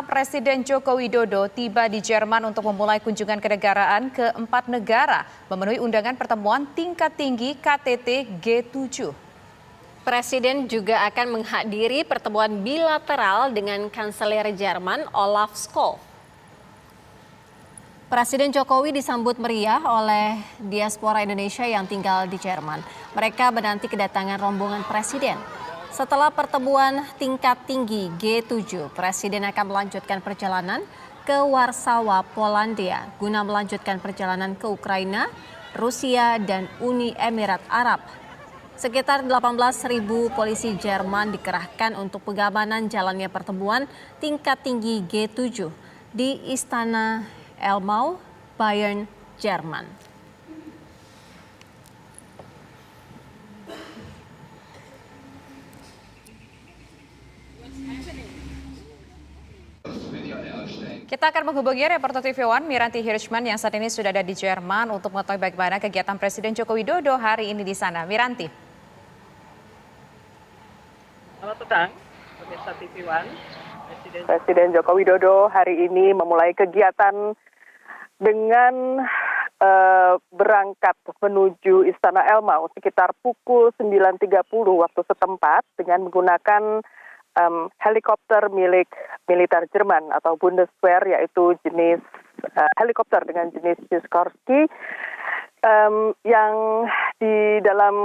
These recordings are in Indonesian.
Presiden Joko Widodo tiba di Jerman untuk memulai kunjungan kenegaraan ke 4 negara, memenuhi undangan pertemuan tingkat tinggi KTT G7. Presiden juga akan menghadiri pertemuan bilateral dengan Kanselir Jerman Olaf Scholz. Presiden Jokowi disambut meriah oleh diaspora Indonesia yang tinggal di Jerman. Mereka menanti kedatangan rombongan Presiden. Setelah pertemuan tingkat tinggi G7, Presiden akan melanjutkan perjalanan ke Warsawa, Polandia, guna melanjutkan perjalanan ke Ukraina, Rusia, dan Uni Emirat Arab. Sekitar 18.000 polisi Jerman dikerahkan untuk pengamanan jalannya pertemuan tingkat tinggi G7 di Istana Elmau, Bayern, Jerman. Kita akan menghubungi reporter TV One Miranti Hirschman yang saat ini sudah ada di Jerman untuk mengetahui bagaimana kegiatan Presiden Joko Widodo hari ini di sana. Miranti. Selamat petang, pemirsa TV One. Presiden Joko Widodo hari ini memulai kegiatan dengan berangkat menuju Istana Elmau sekitar pukul 9.30 waktu setempat dengan menggunakan helikopter milik militer Jerman atau Bundeswehr, yaitu jenis helikopter dengan jenis Sikorsky, yang di dalam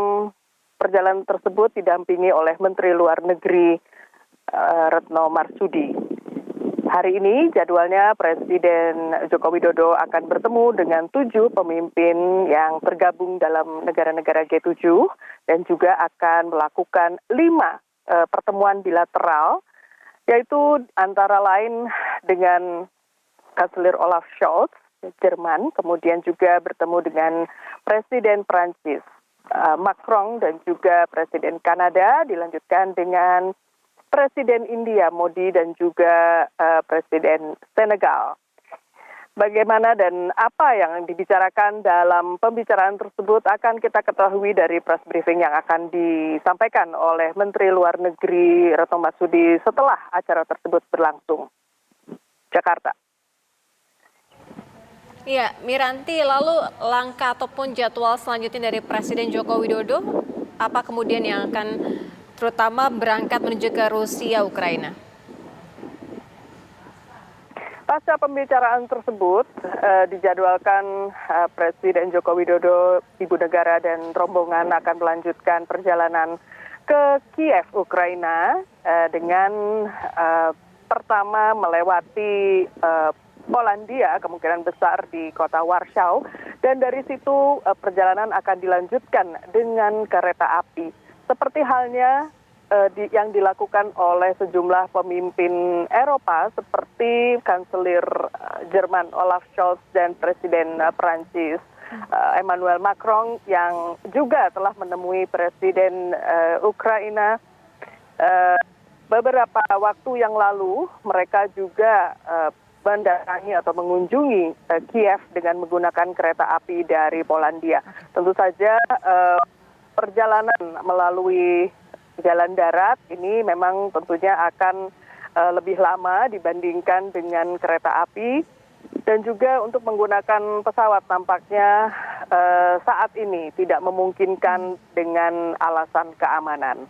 perjalanan tersebut didampingi oleh Menteri Luar Negeri Retno Marsudi. Hari ini jadwalnya Presiden Joko Widodo akan bertemu dengan 7 pemimpin yang tergabung dalam negara-negara G7 dan juga akan melakukan 5 pertemuan bilateral, yaitu antara lain dengan Kanselir Olaf Scholz, Jerman, kemudian juga bertemu dengan Presiden Prancis Macron dan juga Presiden Kanada, dilanjutkan dengan Presiden India Modi dan juga Presiden Senegal. Bagaimana dan apa yang dibicarakan dalam pembicaraan tersebut akan kita ketahui dari press briefing yang akan disampaikan oleh Menteri Luar Negeri Retno Marsudi setelah acara tersebut berlangsung. Jakarta. Ya, Miranti, lalu langkah ataupun jadwal selanjutnya dari Presiden Joko Widodo, apa kemudian yang akan terutama berangkat menuju ke Rusia, Ukraina? Pasca pembicaraan tersebut, dijadwalkan Presiden Joko Widodo, Ibu Negara dan rombongan akan melanjutkan perjalanan ke Kiev, Ukraina, dengan pertama melewati Polandia, kemungkinan besar di kota Warsaw, dan dari situ perjalanan akan dilanjutkan dengan kereta api. Seperti halnya yang dilakukan oleh sejumlah pemimpin Eropa seperti Kanselir Jerman Olaf Scholz dan Presiden Prancis Emmanuel Macron yang juga telah menemui Presiden Ukraina beberapa waktu yang lalu. Mereka juga mendatangi atau mengunjungi Kiev dengan menggunakan kereta api dari Polandia. Tentu saja perjalanan melalui jalan darat ini memang tentunya akan lebih lama dibandingkan dengan kereta api, dan juga untuk menggunakan pesawat nampaknya saat ini tidak memungkinkan dengan alasan keamanan.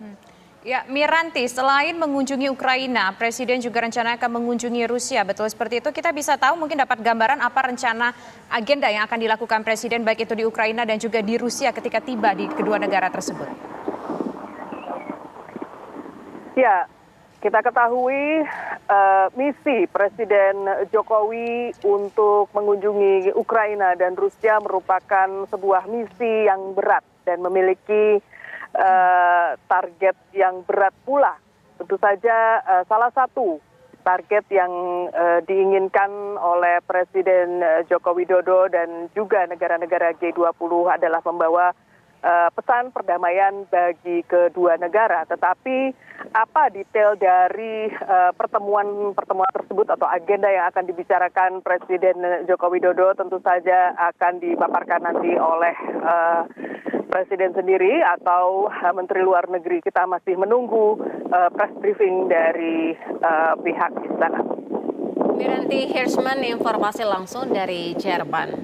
Ya, Miranti, selain mengunjungi Ukraina, Presiden juga rencana akan mengunjungi Rusia. Betul seperti itu? Kita bisa tahu, mungkin dapat gambaran apa rencana agenda yang akan dilakukan Presiden baik itu di Ukraina dan juga di Rusia ketika tiba di kedua negara tersebut? Ya, kita ketahui misi Presiden Jokowi untuk mengunjungi Ukraina dan Rusia merupakan sebuah misi yang berat dan memiliki target yang berat pula. Tentu saja salah satu target yang diinginkan oleh Presiden Joko Widodo dan juga negara-negara G20 adalah membawa pesan perdamaian bagi kedua negara. Tetapi apa detail dari pertemuan tersebut atau agenda yang akan dibicarakan Presiden Joko Widodo tentu saja akan dipaparkan nanti oleh Presiden sendiri atau Menteri Luar Negeri. Kita masih menunggu press briefing dari pihak istana. Miranti Hirschman, informasi langsung dari Jerman.